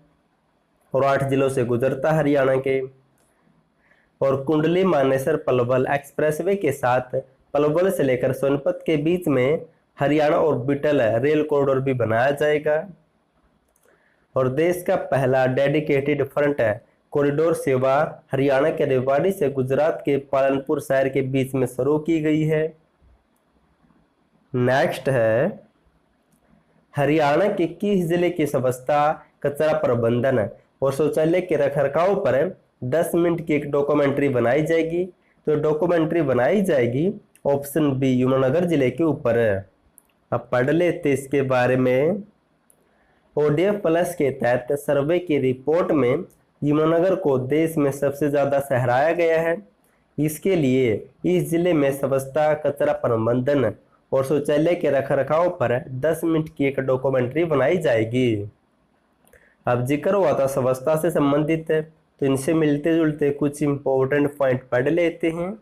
और 8 जिलों से गुजरता है हरियाणा के। और कुंडली मानेसर पलवल एक्सप्रेसवे के साथ पलवल से लेकर सोनीपत के बीच में हरियाणा ऑर्बिटल रेल कॉरिडोर भी बनाया जाएगा। और देश का पहला डेडिकेटेड फ्रंट कॉरिडोर सेवा हरियाणा के रेवाड़ी से गुजरात के पालनपुर शहर के बीच में शुरू की गई है। नेक्स्ट है, हरियाणा के किस जिले की संस्था कचरा प्रबंधन और शौचालय के रखरखाव पर 10 मिनट की एक डॉक्यूमेंट्री बनाई जाएगी? तो डॉक्यूमेंट्री बनाई जाएगी ऑप्शन बी यमुनानगर जिले के ऊपर। अब पढ़ लेते इसके बारे में। ODF प्लस के तहत सर्वे की रिपोर्ट में यमुनानगर को देश में सबसे ज्यादा सहराया गया है। इसके लिए इस जिले में संस्था कचरा प्रबंधन और शौचालय के रखरखाव पर 10 मिनट की एक डॉक्यूमेंट्री बनाई जाएगी। अब जिक्र हुआ था संस्था से संबंधित है, तो इनसे मिलते जुलते कुछ इंपॉर्टेंट पॉइंट पढ़ लेते हैं।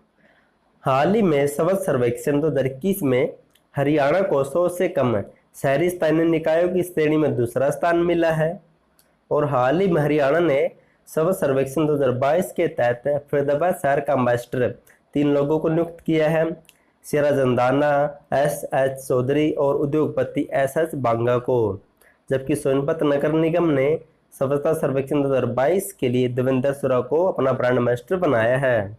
हाल ही में स्वच्छ सर्वेक्षण 2021 में हरियाणा को 100 से कम शहरी स्थानीय निकायों की श्रेणी में दूसरा स्थान मिला है। और हाल ही में हरियाणा ने स्वच्छ सर्वेक्षण 2022 के तहत फरीदाबाद शहर का एम्बेसडर 3 लोगों को नियुक्त किया है, सिराज अंदाना, SH चौधरी और उद्योगपति SS बांगा को। जबकि सोनीपत नगर निगम ने स्वच्छता सर्वेक्षण 2022 के लिए देवेंद्र सुरा को अपना ब्रांड एम्बेसडर बनाया है।